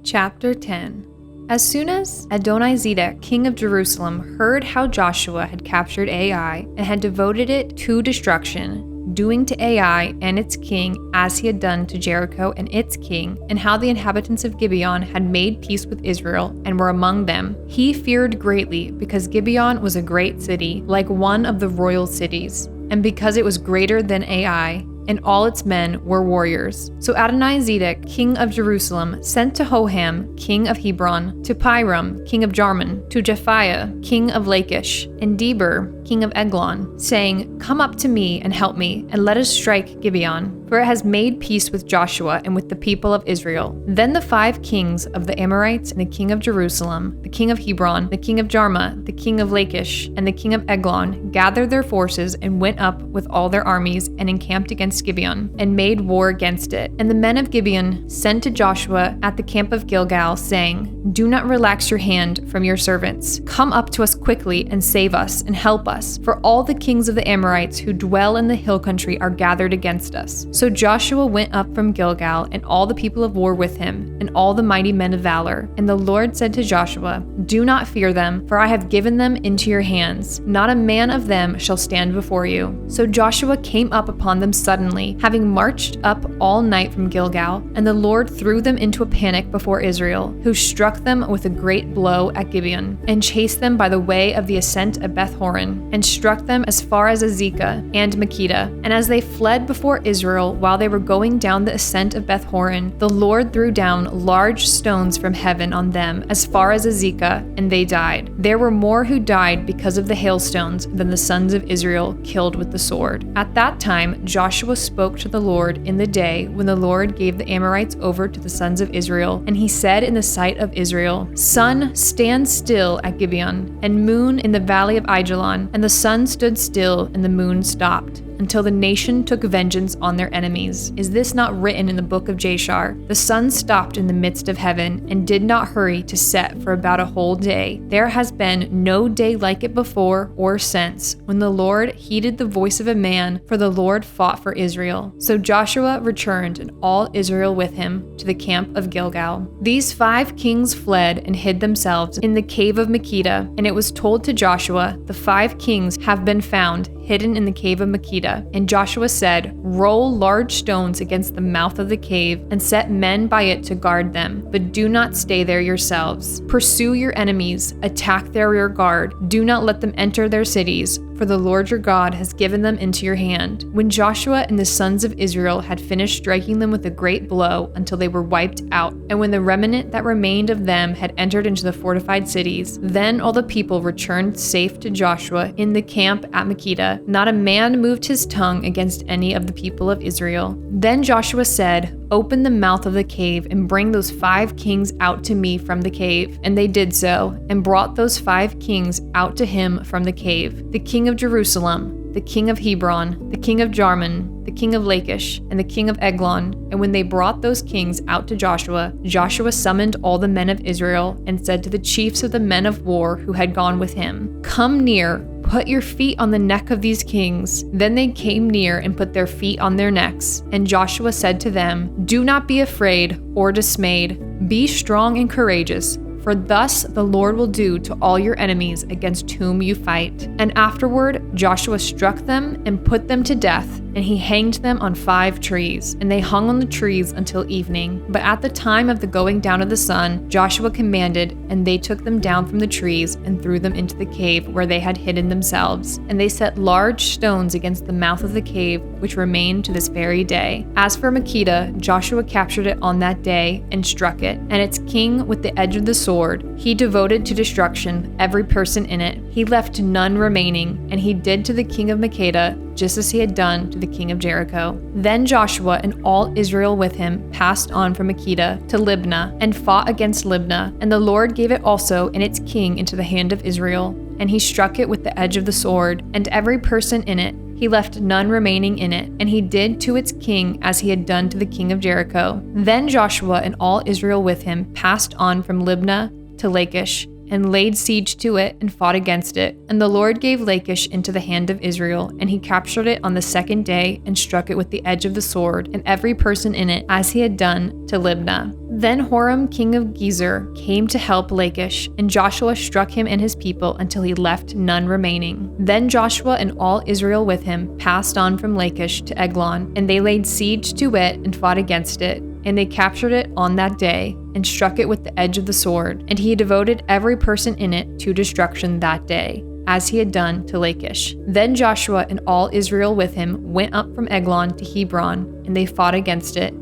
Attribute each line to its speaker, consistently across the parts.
Speaker 1: Chapter 10. As soon as Adonizedek, king of Jerusalem, heard how Joshua had captured Ai and had devoted it to destruction, doing to Ai and its king as he had done to Jericho and its king, and how the inhabitants of Gibeon had made peace with Israel and were among them, he feared greatly, because Gibeon was a great city, like one of the royal cities, and because it was greater than Ai, and all its men were warriors. So Adonizedek, king of Jerusalem, sent to Hoham, king of Hebron, to Piram, king of Jarman, to Japhiah, king of Lachish, and Deber, king of Eglon, saying, "Come up to me and help me, and let us strike Gibeon, for it has made peace with Joshua and with the people of Israel." Then the 5 kings of the Amorites and the king of Jerusalem, the king of Hebron, the king of Jarma, the king of Lachish, and the king of Eglon gathered their forces and went up with all their armies and encamped against Gibeon, and made war against it. And the men of Gibeon sent to Joshua at the camp of Gilgal, saying, "Do not relax your hand from your servants. Come up to us quickly and save us and help us, for all the kings of the Amorites who dwell in the hill country are gathered against us." So Joshua went up from Gilgal, and all the people of war with him, and all the mighty men of valor. And the Lord said to Joshua, "Do not fear them, for I have given them into your hands. Not a man of them shall stand before you." So Joshua came up upon them suddenly, having marched up all night from Gilgal, and the Lord threw them into a panic before Israel, who struck them with a great blow at Gibeon, and chased them by the way of the ascent of Beth-horon, and struck them as far as Azekah and Makkedah. And as they fled before Israel while they were going down the ascent of Beth-horon, the Lord threw down large stones from heaven on them as far as Azekah, and they died. There were more who died because of the hailstones than the sons of Israel killed with the sword. At that time Joshua spoke to the Lord in the day when the Lord gave the Amorites over to the sons of Israel, and he said in the sight of Israel, "Sun, stand still at Gibeon, and moon in the valley of Aijalon." And the sun stood still, and the moon stopped, until the nation took vengeance on their enemies. Is this not written in the book of Jashar? The sun stopped in the midst of heaven, and did not hurry to set for about a whole day. There has been no day like it before or since, when the Lord heeded the voice of a man, for the Lord fought for Israel. So Joshua returned, and all Israel with him, to the camp of Gilgal. These 5 kings fled and hid themselves in the cave of Makkedah, and it was told to Joshua, "The 5 kings have been found hidden in the cave of Makkedah." And Joshua said, "Roll large stones against the mouth of the cave, and set men by it to guard them, but do not stay there yourselves. Pursue your enemies, attack their rear guard, do not let them enter their cities, for the Lord your God has given them into your hand." When Joshua and the sons of Israel had finished striking them with a great blow until they were wiped out, and when the remnant that remained of them had entered into the fortified cities, then all the people returned safe to Joshua in the camp at Makkedah. Not a man moved his tongue against any of the people of Israel. Then Joshua said, "Open the mouth of the cave and bring those 5 kings out to me from the cave." And they did so, and brought those 5 kings out to him from the cave: the king of Jerusalem, the king of Hebron, the king of Jarman, the king of Lachish, and the king of Eglon. And when they brought those kings out to Joshua, Joshua summoned all the men of Israel, and said to the chiefs of the men of war who had gone with him, "Come near, put your feet on the neck of these kings." Then they came near and put their feet on their necks. And Joshua said to them, "Do not be afraid or dismayed. Be strong and courageous, for thus the Lord will do to all your enemies against whom you fight." And afterward Joshua struck them and put them to death, and he hanged them on 5 trees, and they hung on the trees until evening. But at the time of the going down of the sun, Joshua commanded, and they took them down from the trees and threw them into the cave where they had hidden themselves. And they set large stones against the mouth of the cave, which remain to this very day. As for Makkedah, Joshua captured it on that day and struck it, and its king with the edge of the sword. He devoted to destruction every person in it. He left none remaining, and he did to the king of Makkedah just as he had done to the king of Jericho. Then Joshua and all Israel with him passed on from Makkedah to Libnah, and fought against Libnah, and the Lord gave it also and its king into the hand of Israel. And he struck it with the edge of the sword, and every person in it. He left none remaining in it, and he did to its king as he had done to the king of Jericho. Then Joshua and all Israel with him passed on from Libnah to Lachish, and laid siege to it and fought against it. And the Lord gave Lachish into the hand of Israel, and he captured it on the second day and struck it with the edge of the sword, and every person in it, as he had done to Libnah. Then Horam, king of Gezer, came to help Lachish, and Joshua struck him and his people until he left none remaining. Then Joshua and all Israel with him passed on from Lachish to Eglon, and they laid siege to it and fought against it. And they captured it on that day, and struck it with the edge of the sword. And he devoted every person in it to destruction that day, as he had done to Lachish. Then Joshua and all Israel with him went up from Eglon to Hebron, and they fought against it,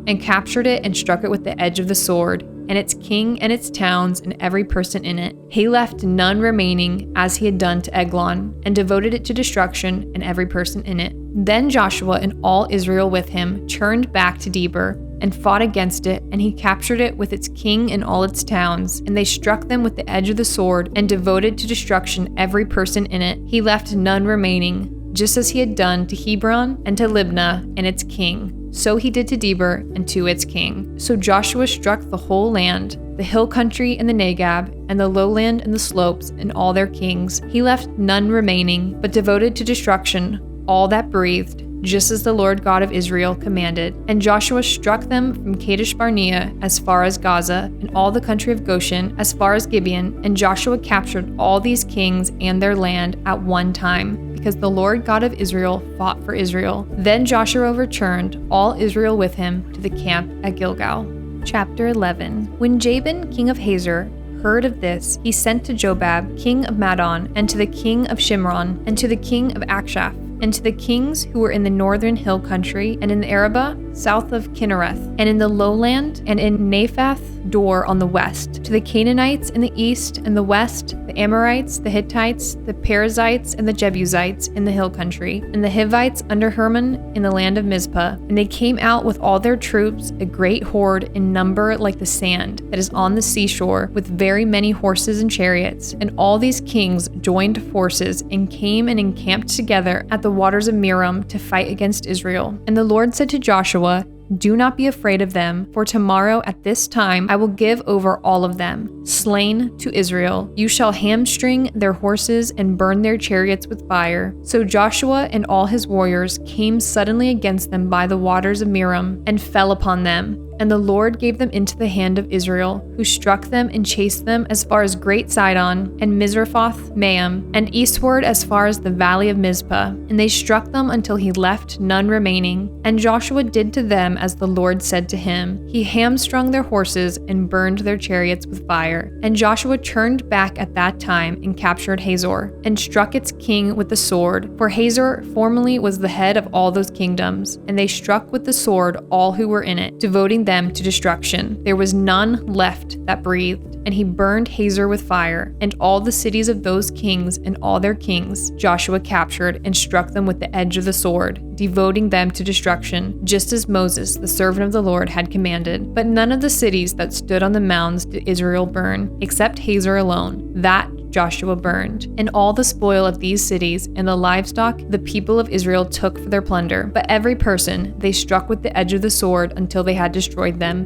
Speaker 1: and captured it and struck it with the edge of the sword, and its king and its towns and every person in it. He left none remaining, as he had done to Eglon, and devoted it to destruction and every person in it. Then Joshua and all Israel with him turned back to Debir, and fought against it, and he captured it with its king and all its towns, and they struck them with the edge of the sword, and devoted to destruction every person in it. He left none remaining, just as he had done to Hebron and to Libnah and its king. So he did to Debir and to its king. So Joshua struck the whole land, the hill country and the Negab, and the lowland and the slopes, and all their kings. He left none remaining, but devoted to destruction all that breathed, just as the Lord God of Israel commanded. And Joshua struck them from Kadesh Barnea as far as Gaza, and all the country of Goshen as far as Gibeon. And Joshua captured all these kings and their land at one time, because the Lord God of Israel fought for Israel. Then Joshua returned, all Israel with him, to the camp at Gilgal. Chapter 11. When Jabin, king of Hazor, heard of this, he sent to Jobab, king of Madon, and to the king of Shimron, and to the king of Akshaph, and to the kings who were in the northern hill country, and in the Arabah, south of Kinnereth, and in the lowland, and in Naphath Dor on the west, to the Canaanites in the east and the west, the Amorites, the Hittites, the Perizzites, and the Jebusites in the hill country, and the Hivites under Hermon in the land of Mizpah. And they came out with all their troops, a great horde in number like the sand that is on the seashore, with very many horses and chariots. And all these kings joined forces and came and encamped together at the waters of Merom to fight against Israel. And the Lord said to Joshua, "Do not be afraid of them, for tomorrow at this time I will give over all of them, slain to Israel. You shall hamstring their horses and burn their chariots with fire." So Joshua and all his warriors came suddenly against them by the waters of Merom, and fell upon them. And the Lord gave them into the hand of Israel, who struck them and chased them as far as Great Sidon and Misrephoth Maim, and eastward as far as the valley of Mizpah. And they struck them until he left none remaining. And Joshua did to them as the Lord said to him. He hamstrung their horses and burned their chariots with fire. And Joshua turned back at that time and captured Hazor, and struck its king with the sword. For Hazor formerly was the head of all those kingdoms. And they struck with the sword all who were in it, devoting them to destruction. There was none left that breathed. And he burned Hazor with fire, and all the cities of those kings and all their kings Joshua captured and struck them with the edge of the sword, devoting them to destruction, just as Moses, the servant of the Lord, had commanded. But none of the cities that stood on the mounds did Israel burn, except Hazor alone. That Joshua burned. And all the spoil of these cities and the livestock the people of Israel took for their plunder. But every person they struck with the edge of the sword until they had destroyed them.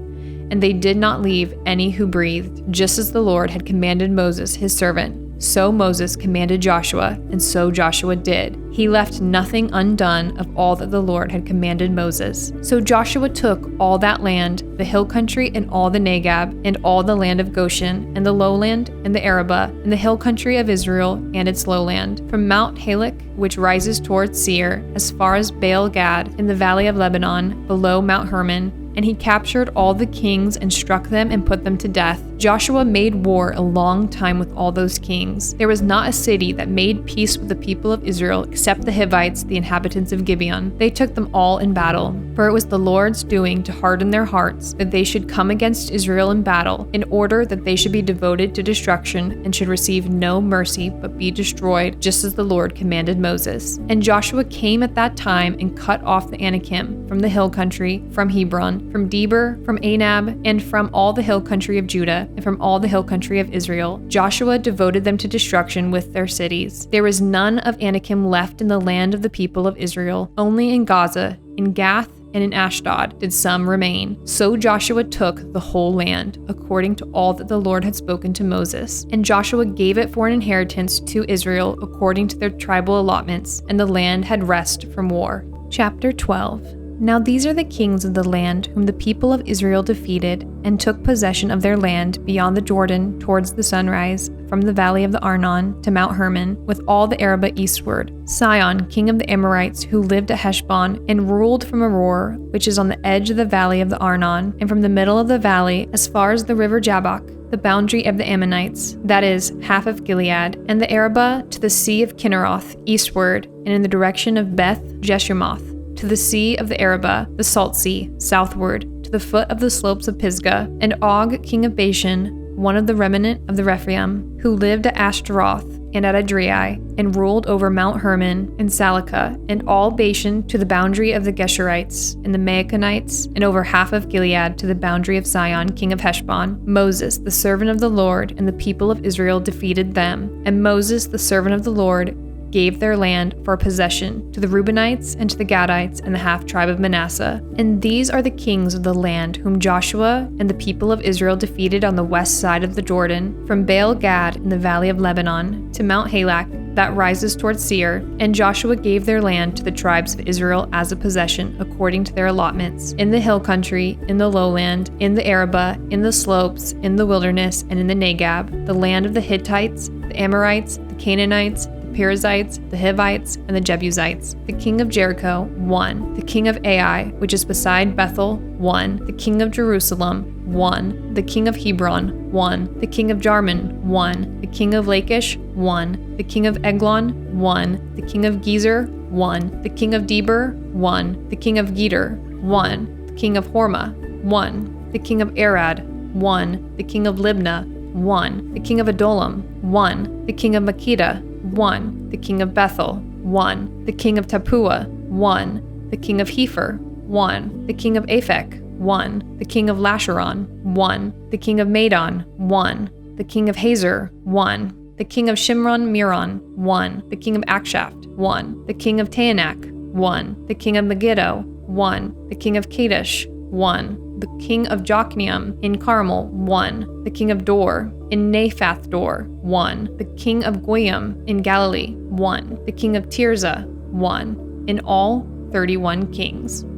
Speaker 1: And they did not leave any who breathed, just as the Lord had commanded Moses his servant. So Moses commanded Joshua, and so Joshua did. He left nothing undone of all that the Lord had commanded Moses. So Joshua took all that land, the hill country and all the Negab, and all the land of Goshen, and the lowland, and the Arabah, and the hill country of Israel, and its lowland, from Mount Halak, which rises towards Seir, as far as Baal Gad, in the valley of Lebanon, below Mount Hermon. And he captured all the kings and struck them and put them to death. Joshua made war a long time with all those kings. There was not a city that made peace with the people of Israel except the Hivites, the inhabitants of Gibeon. They took them all in battle. For it was the Lord's doing to harden their hearts, that they should come against Israel in battle, in order that they should be devoted to destruction and should receive no mercy but be destroyed, just as the Lord commanded Moses. And Joshua came at that time and cut off the Anakim from the hill country, from Hebron, from Debir, from Anab, and from all the hill country of Judah, and from all the hill country of Israel. Joshua devoted them to destruction with their cities. There was none of Anakim left in the land of the people of Israel, only in Gaza, in Gath, and in Ashdod did some remain. So Joshua took the whole land, according to all that the Lord had spoken to Moses. And Joshua gave it for an inheritance to Israel according to their tribal allotments, and the land had rest from war. Chapter 12. Now these are the kings of the land whom the people of Israel defeated, and took possession of their land beyond the Jordan towards the sunrise, from the valley of the Arnon to Mount Hermon, with all the Arabah eastward. Sihon, king of the Amorites, who lived at Heshbon, and ruled from Aroer, which is on the edge of the valley of the Arnon, and from the middle of the valley as far as the river Jabbok, the boundary of the Ammonites, that is, half of Gilead, and the Arabah to the sea of Kinneroth, eastward, and in the direction of Beth Jeshimoth, to the sea of the Arabah, the Salt Sea, southward, to the foot of the slopes of Pisgah, and Og, king of Bashan, one of the remnant of the Rephaim, who lived at Ashtaroth and at Adrai, and ruled over Mount Hermon and Salakah, and all Bashan to the boundary of the Geshurites and the Maaconites, and over half of Gilead to the boundary of Sihon, king of Heshbon. Moses, the servant of the Lord, and the people of Israel defeated them, and Moses, the servant of the Lord, gave their land for possession to the Reubenites and to the Gadites and the half-tribe of Manasseh. And these are the kings of the land whom Joshua and the people of Israel defeated on the west side of the Jordan, from Baal-Gad in the valley of Lebanon to Mount Halak that rises towards Seir. And Joshua gave their land to the tribes of Israel as a possession according to their allotments, in the hill country, in the lowland, in the Arabah, in the slopes, in the wilderness, and in the Negab, the land of the Hittites, the Amorites, the Canaanites, Perizzites, the Hivites, and the Jebusites. The king of Jericho, 1. The king of Ai, which is beside Bethel, 1. The king of Jerusalem, 1. The king of Hebron, 1. The king of Jarman, 1. The king of Lachish, 1. The king of Eglon, 1. The king of Gezer, 1. The king of Deber, 1. The king of Geder, 1. The king of Hormah, 1. The king of Arad, 1. The king of Libnah, 1. The king of Adullam, 1. The king of Makkedah, 1. The king of Bethel, 1. The king of Tappuah, 1. The king of Hepher, 1. The king of Aphek, 1. The king of Lasharon, 1. The king of Madon, 1. The king of Hazor, 1. The king of Shimron Meron, 1. The king of Akshaft, 1. The king of Taanach, 1. The king of Megiddo, 1. The king of Kadesh, 1. The king of Jokneam in Carmel, 1. The king of Dor in Naphath Dor, 1. The king of Goyim in Galilee, 1. The king of Tirzah, 1. In all, 31 kings.